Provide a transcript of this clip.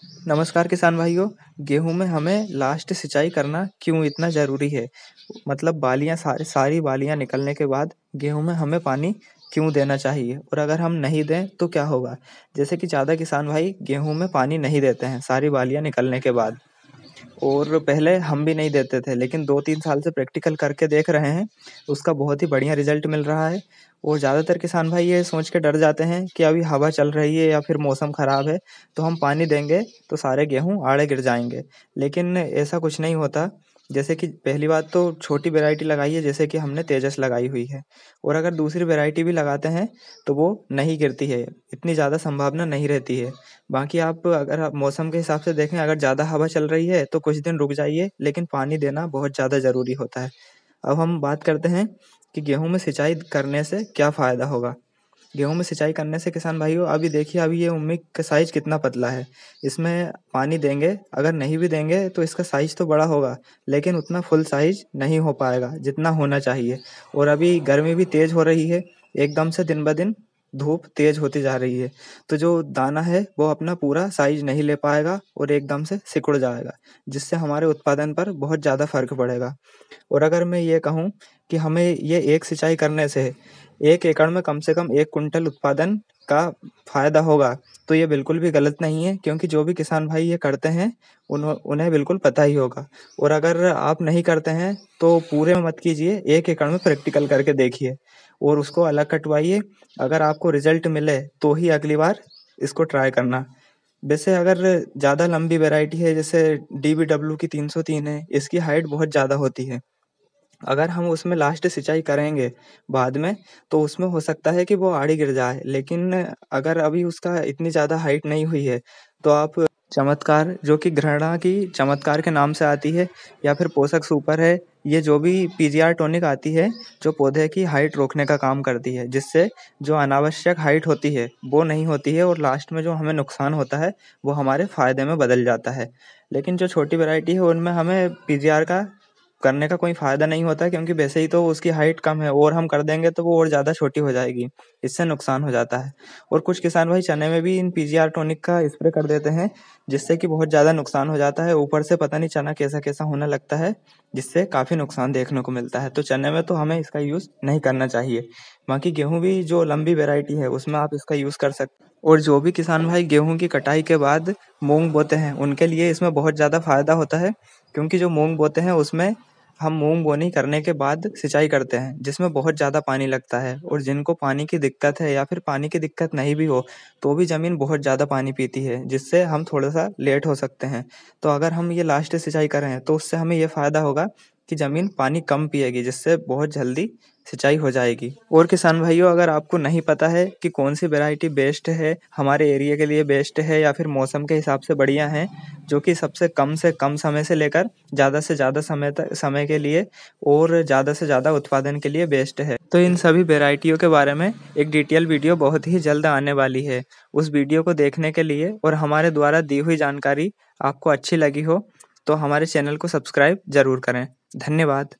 नमस्कार किसान भाइयों। गेहूं में हमें लास्ट सिंचाई करना क्यों इतना ज़रूरी है? मतलब बालियां सारी बालियां निकलने के बाद गेहूं में हमें पानी क्यों देना चाहिए और अगर हम नहीं दें तो क्या होगा? जैसे कि ज़्यादा किसान भाई गेहूं में पानी नहीं देते हैं सारी बालियां निकलने के बाद। और पहले हम भी नहीं देते थे, लेकिन 2-3 साल से प्रैक्टिकल करके देख रहे हैं, उसका बहुत ही बढ़िया रिजल्ट मिल रहा है। और ज़्यादातर किसान भाई ये सोच के डर जाते हैं कि अभी हवा चल रही है या फिर मौसम खराब है, तो हम पानी देंगे तो सारे गेहूँ आड़े गिर जाएँगे। लेकिन ऐसा कुछ नहीं होता। जैसे कि पहली बात तो छोटी वैरायटी लगाइए, जैसे कि हमने तेजस लगाई हुई है, और अगर दूसरी वैरायटी भी लगाते हैं, तो वो नहीं गिरती है, इतनी ज़्यादा संभावना नहीं रहती है। बाकी अगर आप मौसम के हिसाब से देखें, अगर ज़्यादा हवा चल रही है तो कुछ दिन रुक जाइए, लेकिन पानी देना बहुत ज़्यादा ज़रूरी होता है। अब हम बात करते हैं कि गेहूँ में सिंचाई करने से क्या फ़ायदा होगा। गेहूँ में सिंचाई करने से किसान भाइयों, अभी देखिए अभी ये उम्मी का साइज़ कितना पतला है। इसमें पानी देंगे, अगर नहीं भी देंगे तो इसका साइज़ तो बड़ा होगा, लेकिन उतना फुल साइज़ नहीं हो पाएगा जितना होना चाहिए। और अभी गर्मी भी तेज़ हो रही है, एकदम से दिन ब दिन धूप तेज़ होती जा रही है, तो जो दाना है वो अपना पूरा साइज़ नहीं ले पाएगा और एकदम से सिकुड़ जाएगा, जिससे हमारे उत्पादन पर बहुत ज़्यादा फ़र्क पड़ेगा। और अगर मैं ये कहूँ कि हमें ये एक सिंचाई करने से 1 एकड़ में कम से कम 1 कुंटल उत्पादन का फ़ायदा होगा, तो ये बिल्कुल भी गलत नहीं है, क्योंकि जो भी किसान भाई ये करते हैं, उन्हें बिल्कुल पता ही होगा। और अगर आप नहीं करते हैं, तो पूरे में मत कीजिए, 1 एकड़ में प्रैक्टिकल करके देखिए और उसको अलग कटवाइए। अगर आपको रिज़ल्ट मिले, तो ही अगली बार इसको ट्राई करना। वैसे अगर ज़्यादा लंबी वैरायटी है, जैसे डीबीडब्ल्यू की 303 है, इसकी हाइट बहुत ज़्यादा होती है। अगर हम उसमें लास्ट सिंचाई करेंगे बाद में, तो उसमें हो सकता है कि वो आड़ी गिर जाए, लेकिन अगर अभी उसका इतनी ज़्यादा हाइट नहीं हुई है, तो आप चमत्कार, जो कि घृणा की चमत्कार के नाम से आती है, या फिर पोषक सुपर है, ये जो भी पीजीआर टॉनिक आती है, जो पौधे की हाइट रोकने का काम करती है, जिससे जो अनावश्यक हाइट होती है, वो नहीं होती है और लास्ट में जो हमें नुकसान होता है, वो हमारे फ़ायदे में बदल जाता है। लेकिन जो छोटी वैरायटी है, उनमें हमें पीजीआर का करने का कोई फ़ायदा नहीं होता है, क्योंकि वैसे ही तो उसकी हाइट कम है और हम कर देंगे तो वो और ज़्यादा छोटी हो जाएगी, इससे नुकसान हो जाता है। और कुछ किसान भाई चने में भी इन पीजीआर टॉनिक का स्प्रे कर देते हैं, जिससे कि बहुत ज़्यादा नुकसान हो जाता है। ऊपर से पता नहीं चना कैसा-कैसा होने लगता है, जिससे काफ़ी नुकसान देखने को मिलता है। तो चने में तो हमें इसका यूज़ नहीं करना चाहिए। बाकी गेहूँ भी जो लंबी वैरायटी है, उसमें आप इसका यूज़ कर सकते हैं। और जो भी किसान भाई गेहूँ की कटाई के बाद मूँग बोते हैं, उनके लिए इसमें बहुत ज़्यादा फ़ायदा होता है, क्योंकि जो मूँग बोते हैं उसमें हम मूँग बोनी करने के बाद सिंचाई करते हैं, जिसमें बहुत ज़्यादा पानी लगता है। और जिनको पानी की दिक्कत है या फिर पानी की दिक्कत नहीं भी हो, तो भी ज़मीन बहुत ज़्यादा पानी पीती है, जिससे हम थोड़ा-सा लेट हो सकते हैं। तो अगर हम ये लास्ट सिंचाई करें, तो उससे हमें ये फ़ायदा होगा कि ज़मीन पानी कम पिएगी, जिससे बहुत जल्दी सिंचाई हो जाएगी। और किसान भाइयों, अगर आपको नहीं पता है कि कौन-सी वैरायटी बेस्ट है, हमारे एरिया के लिए बेस्ट है या फिर मौसम के हिसाब से बढ़िया है, जो कि सबसे कम से कम समय से लेकर ज़्यादा से ज़्यादा समय के लिए और ज़्यादा से ज़्यादा उत्पादन के लिए बेस्ट है, तो इन सभी वैरायटियों के बारे में एक डिटेल वीडियो बहुत ही जल्द आने वाली है। उस वीडियो को देखने के लिए और हमारे द्वारा दी हुई जानकारी आपको अच्छी लगी हो, तो हमारे चैनल को सब्सक्राइब ज़रूर करें। धन्यवाद।